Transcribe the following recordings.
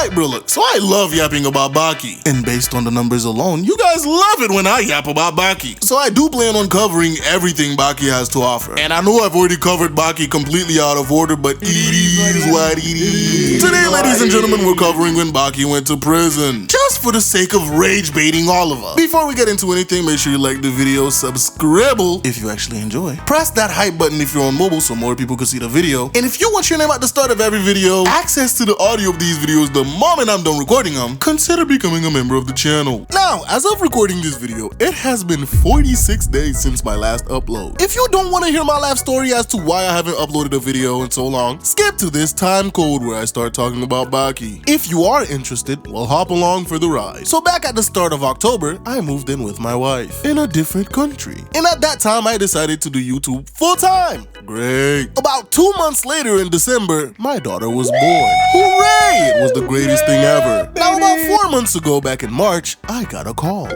Right, bro, look, so I love yapping about Baki. And based on the numbers alone, you guys love it when I yap about Baki. So I do plan on covering everything Baki has to offer. And I know I've already covered Baki completely out of order, but it is what it is. Today, ladies and gentlemen, we're covering when Baki went to prison. Just for the sake of rage baiting all of us. Before we get into anything, make sure you like the video, subscribe if you actually enjoy. Press that hype button if you're on mobile so more people can see the video. And if you want your name at the start of every video, access to the audio of these videos the moment I'm done recording them, consider becoming a member of the channel. Now, as of recording this video, it has been 46 days since my last upload. If you don't want to hear my life story as to why I haven't uploaded a video in so long, skip to this time code where I start talking about Baki. If you are interested, well, hop along for the ride. So back at the start of October, I moved in with my wife in a different country. And at that time, I decided to do YouTube full time. Great. About 2 months later in December, my daughter was born. Hooray! It was the greatest thing ever. Now about 4 months ago, back in March, I got a call.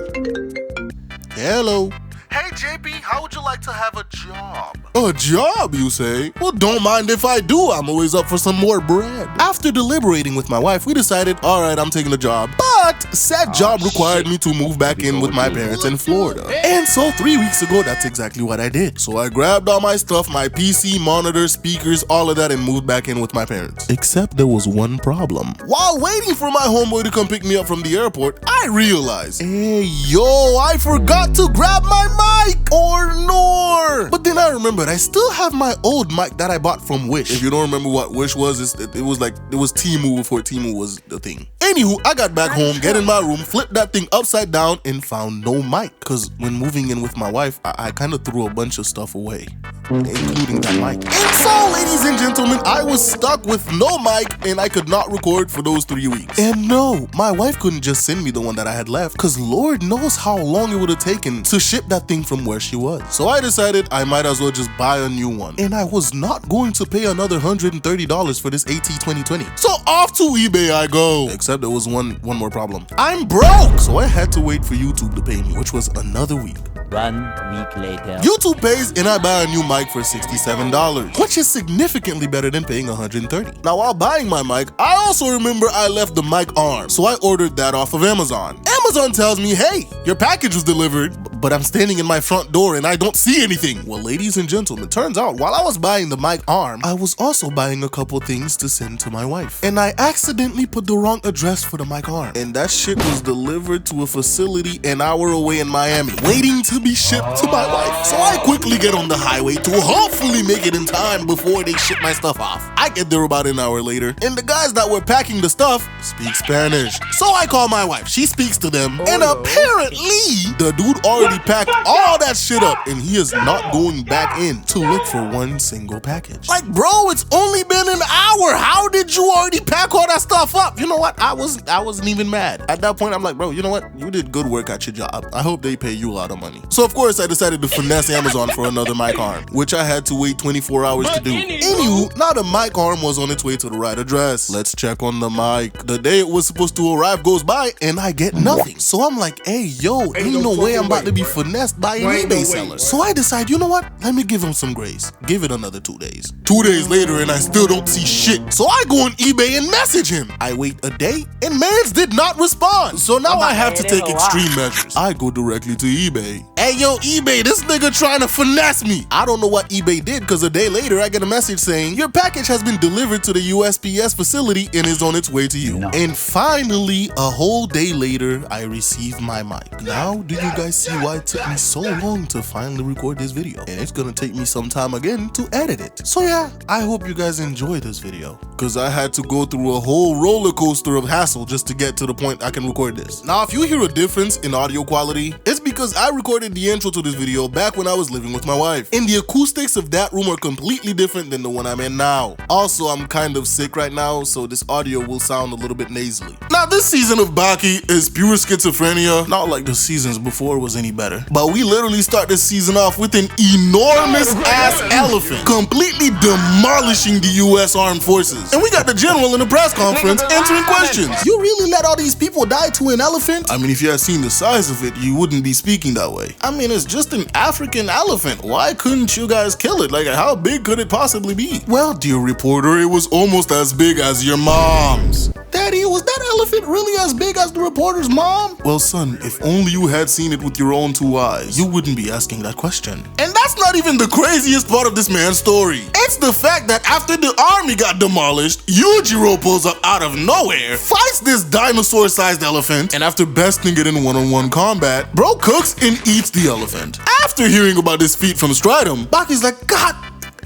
Hello. Hey JP, how would you like to have a job? A job, you say? Well, don't mind if I do. I'm always up for some more bread. After deliberating with my wife, we decided, alright, I'm taking the job. But said job required me to move back in with my parents in Florida. And so 3 weeks ago, that's exactly what I did. So I grabbed all my stuff, my PC, monitor, speakers, all of that, and moved back in with my parents. Except there was one problem. While waiting for my homeboy to come pick me up from the airport, I realized, hey, yo, I forgot to grab my mic or nor. But then I remembered I still have my old mic that I bought from Wish. If you don't remember what Wish was, it was Temu before Temu was the thing. Anywho, I got back home, get in my room, flipped that thing upside down, and found no mic. Cause when moving in with my wife, I kind of threw a bunch of stuff away, including that mic. And so, ladies and gentlemen, I was stuck with no mic and I could not record for those 3 weeks. And no, my wife couldn't just send me the one that I had left, cause Lord knows how long it would have taken to ship that thing from where she was. So I decided I might as well just buy a new one. And I was not going to pay another $130 for this AT 2020. So off to eBay I go. Except there was one more problem. I'm broke! So I had to wait for YouTube to pay me, which was another week. 1 week later. YouTube pays and I buy a new mic for $67, which is significantly better than paying $130. Now while buying my mic, I also remember I left the mic arm, so I ordered that off of Amazon. Amazon tells me, hey, your package was delivered, but I'm standing in my front door and I don't see anything. Well, ladies and gentlemen, turns out while I was buying the mic arm, I was also buying a couple things to send to my wife. And I accidentally put the wrong address for the mic arm. And that shit was delivered to a facility an hour away in Miami, waiting to be shipped to my wife. So I quickly get on the highway to hopefully make it in time before they ship my stuff off. I get there about an hour later, and the guys that were packing the stuff speak Spanish. So I call my wife, she speaks to them, and apparently the dude already packed all that shit up and he is not going back in to look for one single package. Like, bro, it's only been an hour. How did you already pack all that stuff up? You know what? I wasn't even mad. At that point, I'm like, bro, you know what? You did good work at your job. I hope they pay you a lot of money. So of course, I decided to finesse Amazon for another mic arm, which I had to wait 24 hours to do. Anywho, now the mic arm was on its way to the right address. Let's check on the mic. The day it was supposed to arrive goes by and I get nothing. So I'm like, hey, yo, ain't no way I'm about to be finessed by an eBay seller. So I decide, you know what? Let me give him some grace. Give it another 2 days. 2 days later and I still don't see shit. So I go on eBay and message him. I wait a day and mans did not respond. So now I have to take extreme measures. I go directly to eBay. Hey, yo, eBay, this nigga trying to finesse me. I don't know what eBay did because a day later I get a message saying your package has been delivered to the USPS facility and is on its way to you. And finally, a whole day later, I received my mic. Now, do you guys see why it took me so long to finally record this video? And it's gonna take me some time again to edit it. So yeah, I hope you guys enjoy this video because I had to go through a whole roller coaster of hassle just to get to the point I can record this. Now, if you hear a difference in audio quality, it's because I recorded the intro to this video back when I was living with my wife. And the acoustics of that room are completely different than the one I'm in now. Also, I'm kind of sick right now, so this audio will sound a little bit nasally. Now, this season of Baki is pure schizophrenia. Not like the seasons before was any better. But we literally start this season off with an enormous ass elephant completely demolishing the US Armed Forces. And we got the general in the press conference answering questions. You really let all these people die to an elephant? I mean, if you had seen the size of it, you wouldn't be speaking that way. I mean, it's just an African elephant. Why couldn't you guys kill it? Like, how big could it possibly be? Well, dear reporter, it was almost as big as your mom's. Daddy, was that elephant really as big as the reporter's mom? Well, son, if only you had seen it with your own 2 eyes, you wouldn't be asking that question. And that's not even the craziest part of this man's story. It's the fact that after the army got demolished, Yujiro pulls up out of nowhere, fights this dinosaur-sized elephant, and after besting it in one-on-one combat, bro cooks and eats the elephant. After hearing about this feat from Stridum, Baki's like, God,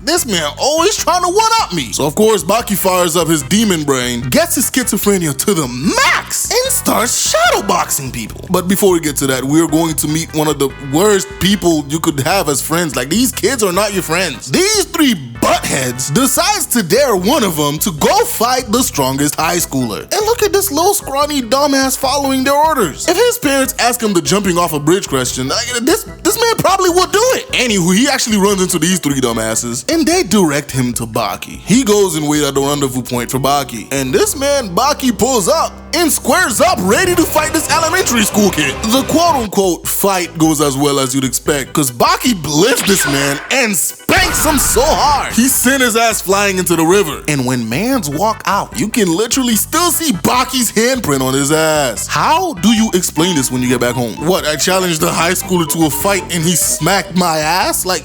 this man always trying to one-up me. So of course, Baki fires up his demon brain, gets his schizophrenia to the max, and starts shadowboxing people. But before we get to that, we're going to meet one of the worst people you could have as friends. Like, these kids are not your friends. These 3 buttheads decides to dare one of them to go fight the strongest high schooler. And look at this little scrawny dumbass following their orders. If his parents ask him the jumping off a bridge question, this man probably would do it. Anywho, he actually runs into these 3 dumbasses, and they direct him to Baki. He goes and waits at the rendezvous point for Baki. And this man, Baki, pulls up and squares up ready to fight this elementary school kid. The quote-unquote fight goes as well as you'd expect, because Baki blitzed this man and spanks him so hard, he sent his ass flying into the river. And when mans walk out, you can literally still see Baki's handprint on his ass. How do you explain this when you get back home? What, I challenged the high schooler to a fight and he smacked my ass? Like,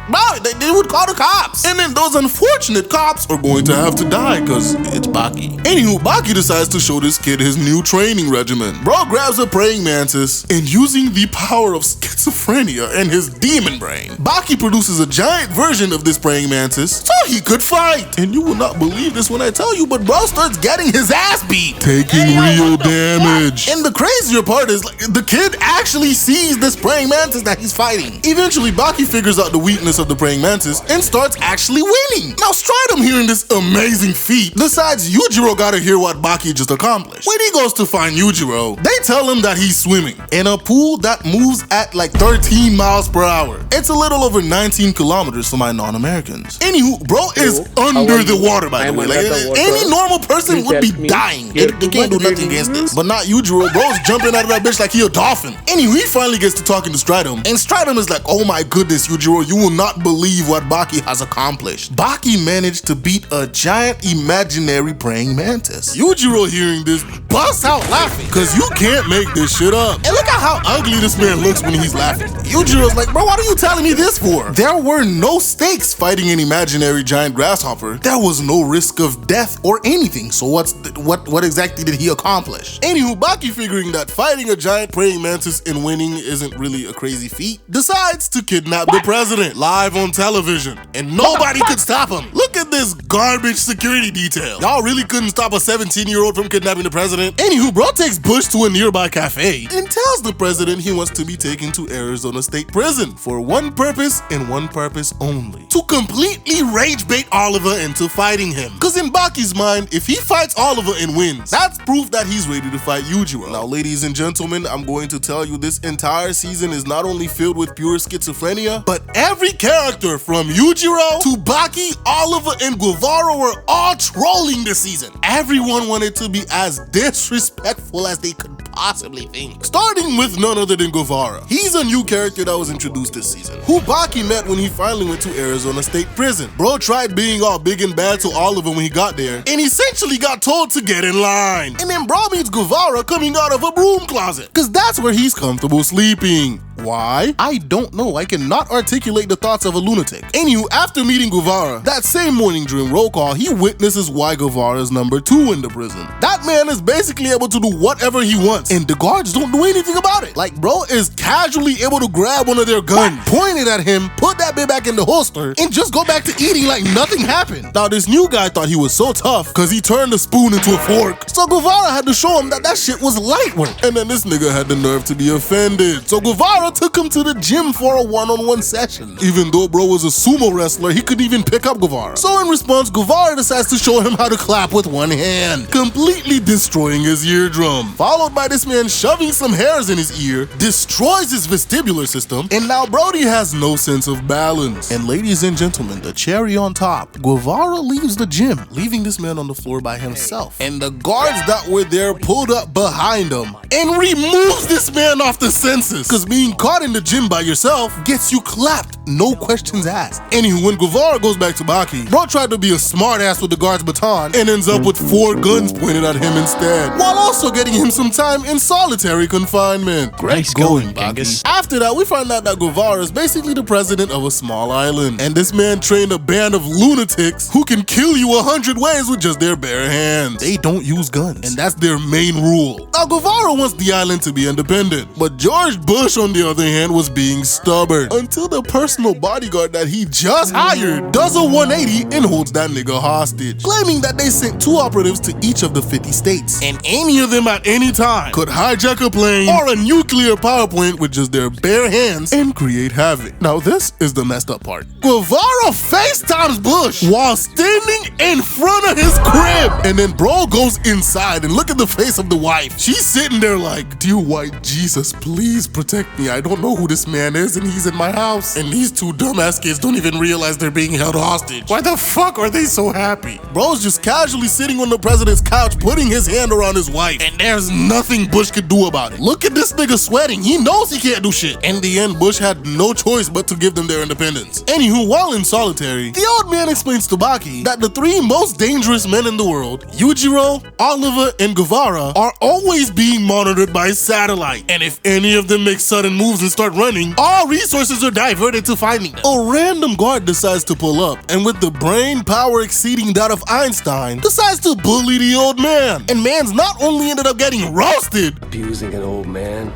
bro, they would call the cops. And then those unfortunate cops are going to have to die because it's Baki. Anywho, Baki decides to show this kid his new training regimen. Bro grabs a praying mantis and using the power of schizophrenia and his demon brain, Baki produces a giant version of this praying mantis so he could fight. And you will not believe this when I tell you, but bro starts getting his ass beat, taking real damage. And the crazier part is, like, the kid actually sees this praying mantis that he's fighting. Eventually, Baki figures out the weakness of the praying mantis and starts actually winning. Now Stridum, hearing this amazing feat, decides Yujiro gotta hear what Baki just accomplished. When he goes to find Yujiro, they tell him that he's swimming in a pool that moves at like 13 miles per hour. It's a little over 19 kilometers for my non-Americans. Anywho, bro is under the water, by the way. Like, any normal person would be dying. They can't do nothing against this. But not Yujiro. Bro's jumping out of that bitch like he a dolphin. Anywho, he finally gets to talking to Stridum, and Stridum is like, oh my goodness, Yujiro, you will not believe what Baki has accomplished. Baki managed to beat a giant imaginary praying mantis. Yujiro, hearing this, busts out laughing, because you can't make this shit up. And look at how ugly this man looks when he's laughing. Yujiro's like, bro, what are you telling me this for? There were no stakes fighting an imaginary giant grasshopper. There was no risk of death or anything. So what exactly did he accomplish? Anywho, Baki, figuring that fighting a giant praying mantis and winning isn't really a crazy feat, decides to kidnap the president live on television, and nobody could stop him. Look at this garbage security detail. Y'all really couldn't stop a 17-year-old from kidnapping the president? Anywho, bro takes Bush to a nearby cafe and tells the president he wants to be taken to Arizona State Prison for one purpose and one purpose only: to completely rage bait Oliver into fighting him. Because in Baki's mind, if he fights Oliver and wins, that's proof that he's ready to fight Yujiro. Now, ladies and gentlemen, I'm going to tell you this entire season is not only filled with pure schizophrenia, but every character from Yujiro to Baki, Oliver, and Guevara were all trolling this season. Everyone wanted to be as disrespectful as they could possibly think. Starting with none other than Guevara. He's a new character that was introduced this season, who Baki met when he finally went to Arizona State Prison. Bro tried being all big and bad to Oliver when he got there, and essentially got told to get in line. And then bro meets Guevara coming out of a broom closet, because that's where he's comfortable sleeping. Why? I don't know. I cannot articulate the thoughts of a lunatic. Anywho, after meeting Guevara, that same morning during roll call, he witnesses why Guevara is number 2 in the prison. That man is basically able to do whatever he wants, and the guards don't do anything about it. Like, bro is casually able to grab one of their guns, point it at him, put that bit back in the holster, and just go back to eating like nothing happened. Now, this new guy thought he was so tough because he turned the spoon into a fork. So Guevara had to show him that shit was light work. And then this nigga had the nerve to be offended. So Guevara took him to the gym for a one-on-one session. Even though bro was a sumo wrestler, he couldn't even pick up Guevara. So in response, Guevara decides to show him how to clap with one hand, completely destroying his eardrum. Followed by this man shoving some hairs in his ear, destroys his vestibular system, and now Brody has no sense of balance. And ladies and gentlemen, the cherry on top, Guevara leaves the gym, leaving this man on the floor by himself. And the guards that were there pulled up behind him and removes this man off the census, because being getting caught in the gym by yourself gets you clapped, no questions asked. Anywho, when Guevara goes back to Baki, bro tried to be a smart ass with the guard's baton and ends up with 4 guns pointed at him instead, while also getting him some time in solitary confinement. Nice going, Baki. After that, we find out that Guevara is basically the president of a small island, and this man trained a band of lunatics who can kill you 100 ways with just their bare hands. They don't use guns, and that's their main rule. Now, Guevara wants the island to be independent, but George Bush, on the other hand, was being stubborn until the personal bodyguard that he just hired does a 180 and holds that nigga hostage, claiming that they sent 2 operatives to each of the 50 states, and any of them at any time could hijack a plane or a nuclear power plant with just their bare hands and create havoc. Now, this is the messed up part. Guevara FaceTimes Bush while standing in front of his crib, and then bro goes inside and look at the face of the wife. She's sitting there like, dear white Jesus, please protect me. I don't know who this man is and he's in my house. And these 2 dumbass kids don't even realize they're being held hostage. Why the fuck are they so happy? Bro's just casually sitting on the president's couch putting his hand around his wife, and there's nothing Bush could do about it. Look at this nigga sweating. He knows he can't do shit. In the end, Bush had no choice but to give them their independence. Anywho, while in solitary, the old man explains to Baki that the 3 most dangerous men in the world, Yujiro, Oliver, and Guevara, are always being monitored by satellite. And if any of them make sudden moves and start running, all resources are diverted to finding them. A random guard decides to pull up, and with the brain power exceeding that of Einstein, decides to bully the old man. And man's not only ended up getting roasted, abusing an old man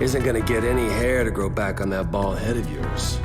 isn't gonna get any hair to grow back on that bald head of yours.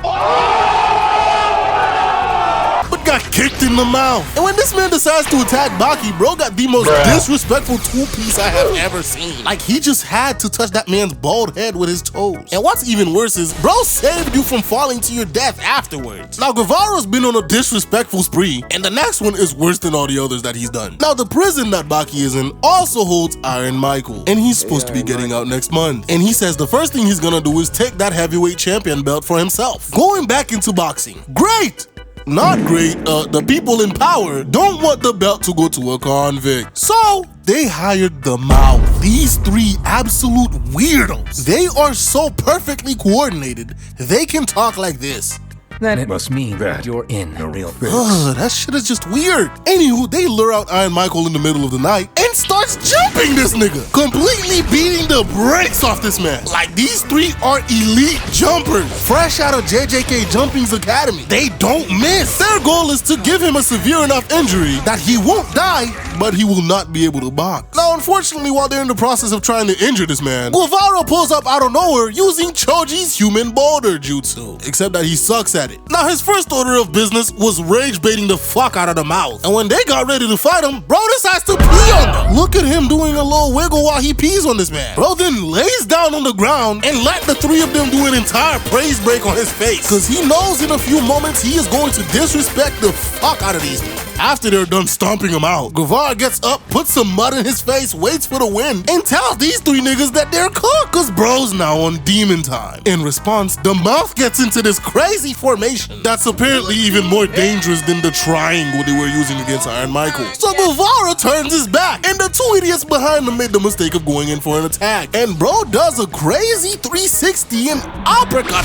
but got kicked in the mouth. And when this man decides to attack Baki, bro got the most disrespectful 2-piece I have ever seen. Like, he just had to touch that man's bald head with his toes. And what's even worse is, bro saved you from falling to your death afterwards. Now, Guevara's been on a disrespectful spree, and the next one is worse than all the others that he's done. Now, the prison that Baki is in also holds Iron Michael, and he's supposed to be getting out next month. And he says the first thing he's gonna do is take that heavyweight champion belt for himself, going back into boxing. Great! Not great. The people in power don't want the belt to go to a convict. So they hired the Mouth. These 3 absolute weirdos. They are so perfectly coordinated, they can talk like this. Then it must mean that you're in a real fix. That shit is just weird. Anywho, they lure out Iron Michael in the middle of the night and starts jumping this nigga, completely beating the brakes off this man. Like, these 3 are elite jumpers, fresh out of JJK Jumping's academy. They don't miss. Their goal is to give him a severe enough injury that he won't die, but he will not be able to box. Now, unfortunately, while they're in the process of trying to injure this man, Guevara pulls up out of nowhere using Choji's human boulder jutsu, except that he sucks at it. Now, his first order of business was rage baiting the fuck out of the Mouth. And when they got ready to fight him, bro decides to pee on them. Look at him doing a little wiggle while he pees on this man. Bro then lays down on the ground and let the 3 of them do an entire praise break on his face, cause he knows in a few moments he is going to disrespect the fuck out of these people. After they're done stomping him out, Guevara gets up, puts some mud in his face, waits for the wind, and tells these 3 niggas that they're cooked, cause bro's now on demon time. In response, the Mouth gets into this crazy formation that's apparently even more dangerous than the triangle they were using against Iron Michael. So Guevara turns his back, and the 2 idiots behind him made the mistake of going in for an attack. And bro does a crazy 360 and uppercut,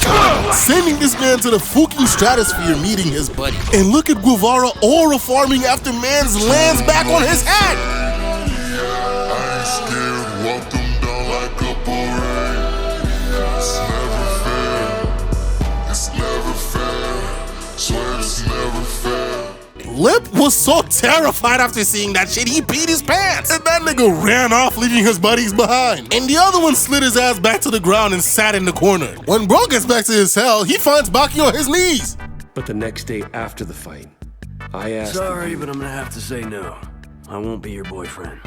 sending this man to the fucking stratosphere, meeting his buddy. And look at Guevara aura farming after man's lands back on his head. I ain't scared, walk them down like a parade. It's never fair, it's never fair, swear it's never fair. Lip was so terrified after seeing that shit, he peed his pants. And that nigga ran off, leaving his buddies behind. And the other one slid his ass back to the ground and sat in the corner. When bro gets back to his cell, he finds Baki on his knees. But the next day after the fight, I asked Sorry, but I'm gonna have to say no. I won't be your boyfriend.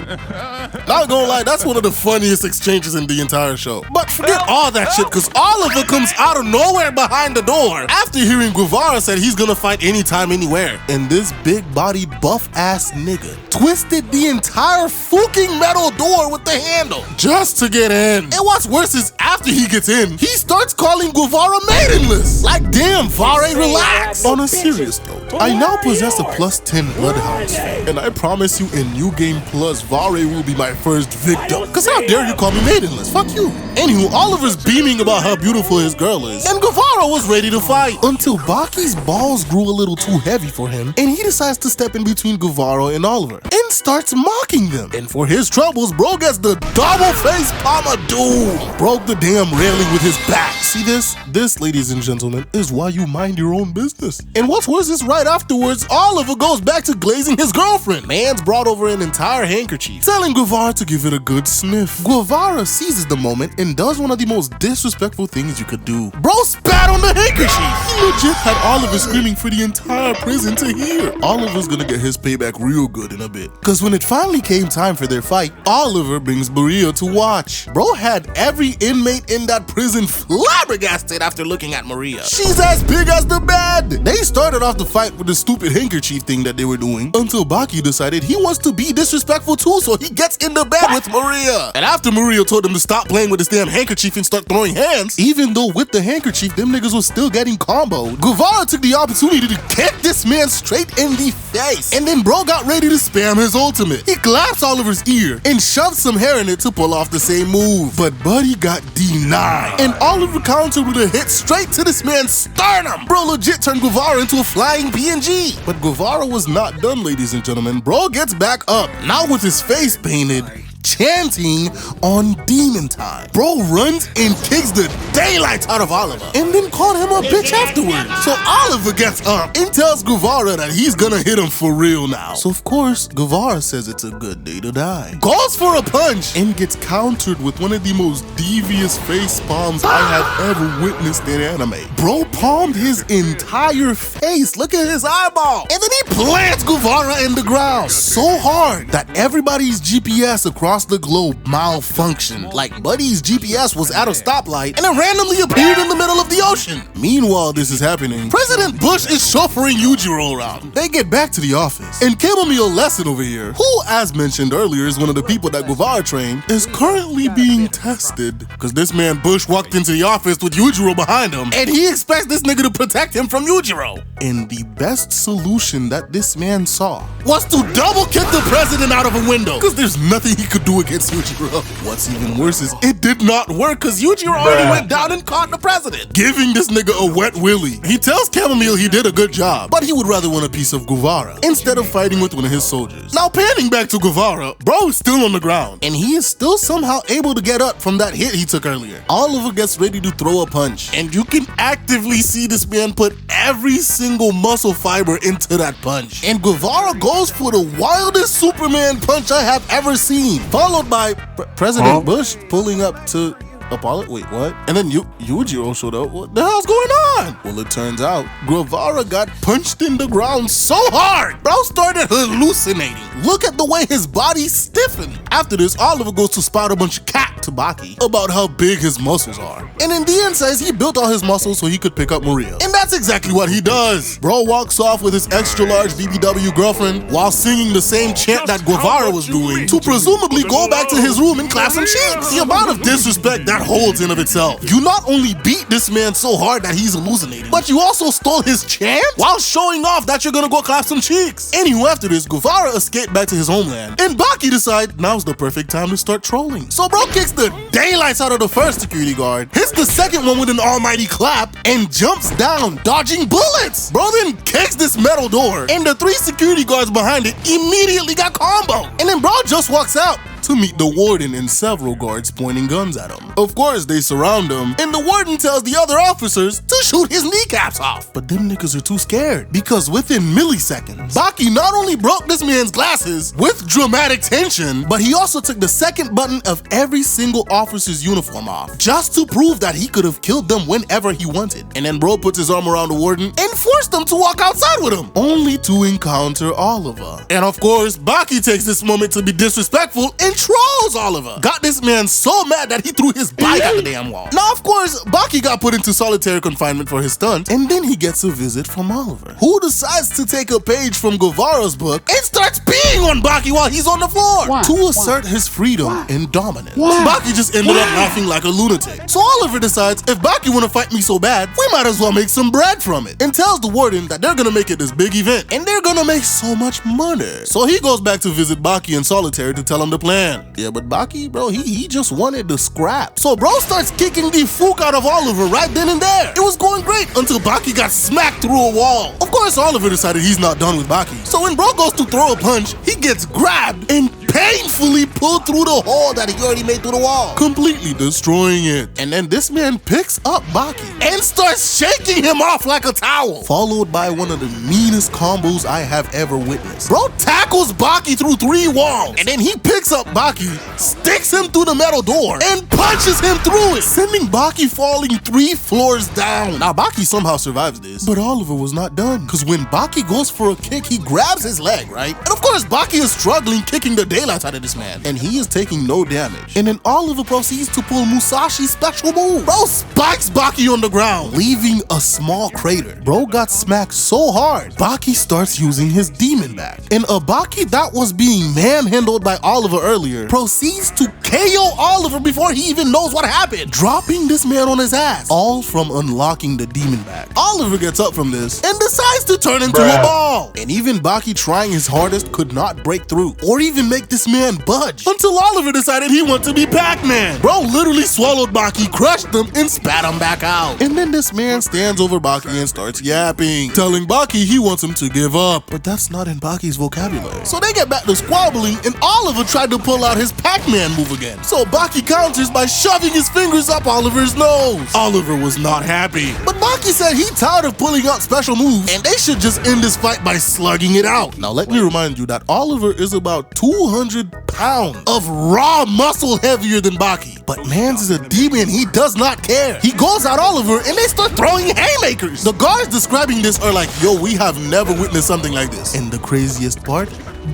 Not gonna lie, that's one of the funniest exchanges in the entire show. But forget all that shit, cause Oliver comes out of nowhere behind the door after hearing Guevara said he's gonna fight anytime, anywhere. And this big-bodied, buff-ass nigga twisted the entire fucking metal door with the handle just to get in. And what's worse is After he gets in, he starts calling Guevara maidenless. Like, damn, Vare, relax. On a serious note, I now possess a +10 Bloodhounds, and I promise you in New Game Plus, Vare will be my first victim. Cause how dare you call me maidenless? Fuck you. Anywho, Oliver's beaming about how beautiful his girl is, and Guevara was ready to fight until Baki's balls grew a little too heavy for him, and he decides to step in between Guevara and Oliver and starts mocking them. And for his troubles, bro gets the double face palm of doom. Broke the damn railing with his back. See this? This, ladies and gentlemen, is why you mind your own business. And what's worse is right afterwards, Oliver goes back to glazing his girlfriend. Man's brought over an entire handkerchief, telling Guevara to give it a good sniff. Guevara seizes the moment and does one of the most disrespectful things you could do. Bro spat on the handkerchief. He legit had Oliver screaming for the entire prison to hear. Oliver's gonna get his payback real good in a bit. Cause when it finally came time for their fight, Oliver brings Maria to watch. Bro had every inmate in that prison flabbergasted after looking at Maria. She's as big as the bed. They started off the fight with the stupid handkerchief thing that they were doing until Baki decided he wants to be disrespectful too, so he gets in the bed with Maria. And after Maria told him to stop playing with this damn handkerchief and start throwing hands, even though with the handkerchief, them niggas was still getting comboed, Guevara took the opportunity to kick this man straight in the face. And then bro got ready to spam his ultimate. He claps Oliver's ear and shoved some hair in it to pull off the same move. But Buddy got denied. And Oliver countered with a hit straight to this man's sternum. Bro legit turned Guevara into a flying PNG. But Guevara was not done, ladies and gentlemen. Bro gets back up, now with his face painted, chanting on demon time. Bro runs and kicks the daylights out of Oliver and then called him a bitch afterwards. So Oliver gets up and tells Guevara that he's gonna hit him for real now. So of course, Guevara says it's a good day to die. Calls for a punch and gets countered with one of the most devious face palms I have ever witnessed in anime. Bro palmed his entire face. Look at his eyeball. And then he plants Guevara in the ground so hard that everybody's GPS across the globe malfunctioned. Like Buddy's GPS was at a stoplight and it randomly appeared in the middle of the ocean. Meanwhile, this is happening, President Bush is chauffeuring Yujiro around. They get back to the office, and Chamomile Lesson over here, who as mentioned earlier is one of the people that Guevara trained, is currently being tested because this man Bush walked into the office with Yujiro behind him and he expects this nigga to protect him from Yujiro. And the best solution that this man saw was to double kick the president out of a window because there's nothing he could do against Yujiro. What's even worse is it did not work because Yujiro already went down and caught the president, giving this nigga a wet willy. He tells Chamomile he did a good job, but he would rather want a piece of Guevara instead of fighting with one of his soldiers. Now panning back to Guevara, bro is still on the ground and he is still somehow able to get up from that hit he took earlier. Oliver gets ready to throw a punch and you can actively see this man put every single muscle fiber into that punch. And Guevara goes for the wildest Superman punch I have ever seen, followed by President Bush pulling up to Apollo. Wait, what? And then Yujiro showed up. What the hell's going on? Well, it turns out Guevara got punched in the ground so hard, bro started hallucinating. Look at the way his body stiffened. After this, Oliver goes to spout a bunch of cat to Baki about how big his muscles are. And in the end says he built all his muscles so he could pick up Maria. And that's exactly what he does. Bro walks off with his extra large BBW girlfriend while singing the same chant that Guevara was doing to presumably go back to his room and clap some cheeks. The amount of disrespect that holds in of itself. You not only beat this man so hard that he's hallucinating, but you also stole his chant while showing off that you're gonna go clap some cheeks. Anyway, after this, Guevara escaped back to his homeland, and Baki decides now's the perfect time to start trolling. So bro kicks the daylights out of the first security guard, hits the second one with an almighty clap, and jumps down, dodging bullets. Bro then kicks this metal door, and the 3 security guards behind it immediately got comboed. And then bro just walks out to meet the warden and several guards pointing guns at him. Of course, they surround him, and the warden tells the other officers to shoot his kneecaps off. But them niggas are too scared, because within milliseconds, Baki not only broke this man's glasses with dramatic tension, but he also took the second button of every single officer's uniform off, just to prove that he could have killed them whenever he wanted. And then bro puts his arm around the warden and forced them to walk outside with him, only to encounter Oliver. And of course, Baki takes this moment to be disrespectful and and trolls Oliver. Got this man so mad that he threw his bike at the damn wall. Now, of course, Baki got put into solitary confinement for his stunt, and then he gets a visit from Oliver, who decides to take a page from Guevara's book and starts peeing on Baki while he's on the floor to assert his freedom and dominance. Baki just ended up laughing like a lunatic. So Oliver decides, if Baki wanna fight me so bad, we might as well make some bread from it, and tells the warden that they're gonna make it this big event, and they're gonna make so much money. So he goes back to visit Baki in solitary to tell him the plan. Yeah, but Baki, bro, he just wanted to scrap. So bro starts kicking the fuck out of Oliver right then and there. It was going great until Baki got smacked through a wall. Of course, Oliver decided he's not done with Baki. So when bro goes to throw a punch, he gets grabbed and painfully pulled through the hole that he already made through the wall, completely destroying it. And then this man picks up Baki and starts shaking him off like a towel, followed by one of the meanest combos I have ever witnessed. Bro tackles Baki through 3 walls, and then he picks up Baki, sticks him through the metal door, and punches him through it, sending Baki falling 3 floors down. Now Baki somehow survives this, but Oliver was not done, because when Baki goes for a kick, he grabs his leg, right? And of course Baki is struggling, kicking the daylight out of this man, and he is taking no damage. And then Oliver proceeds to pull Musashi's special move. Bro spikes Baki on the ground, leaving a small crater. Bro got smacked so hard, Baki starts using his demon back. And a Baki that was being manhandled by Oliver earlier proceeds to KO Oliver before he even knows what happened, dropping this man on his ass, all from unlocking the demon back. Oliver gets up from this and decides to turn into a ball. And even Baki trying his hardest could not break through or even make this man budge, until Oliver decided he wanted to be Pac-Man. Bro literally swallowed Baki, crushed him, and spat him back out. And then this man stands over Baki and starts yapping, telling Baki he wants him to give up. But that's not in Baki's vocabulary. So they get back to squabbling, and Oliver tried to pull out his Pac-Man move again. So Baki counters by shoving his fingers up Oliver's nose. Oliver was not happy, but Baki said he tired of pulling out special moves, and they should just end this fight by slugging it out. Now let me remind you that Oliver is about 200 pounds of raw muscle heavier than Baki. But Mans is a demon, he does not care. He goes at Oliver and they start throwing haymakers. The guards describing this are like, yo, we have never witnessed something like this. And the craziest part,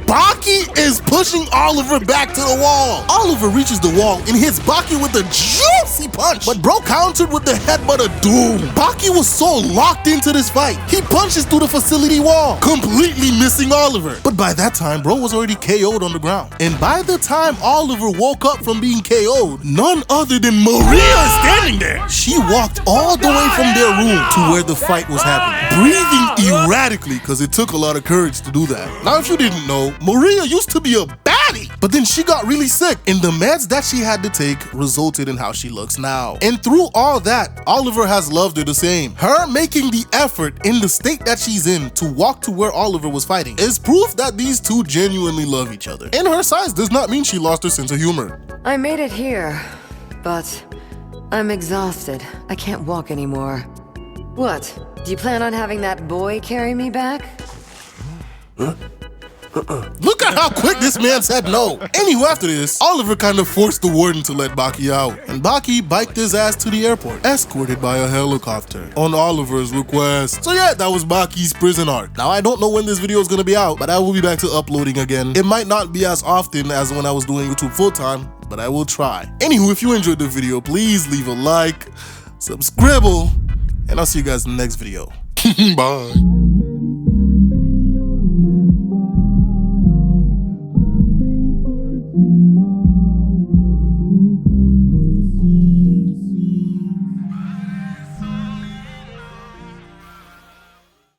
Baki is pushing Oliver back to the wall. Oliver reaches the wall and hits Baki with a juicy punch, but bro countered with the headbutt of doom. Baki was so locked into this fight, he punches through the facility wall, completely missing Oliver. But by that time, bro was already KO'd on the ground. And by the time Oliver woke up from being KO'd, none other than Maria is standing there. She walked all the way from their room to where the fight was happening, breathing erratically, because it took a lot of courage to do that. Now, if you didn't know, Maria used to be a baddie, but then she got really sick, and the meds that she had to take resulted in how she looks now. And through all that, Oliver has loved her the same. Her making the effort in the state that she's in to walk to where Oliver was fighting is proof that these two genuinely love each other. And her size does not mean she lost her sense of humor. I made it here, but I'm exhausted. I can't walk anymore. What? Do you plan on having that boy carry me back? Huh? Look at how quick this man said no. Anywho, after this, Oliver kind of forced the warden to let Baki out, and Baki biked his ass to the airport, escorted by a helicopter, on Oliver's request. So yeah, that was Baki's prison arc. Now, I don't know when this video is gonna be out, but I will be back to uploading again. It might not be as often as when I was doing YouTube full-time, but I will try. Anywho, if you enjoyed the video, please leave a like, subscribe, and I'll see you guys in the next video. Bye.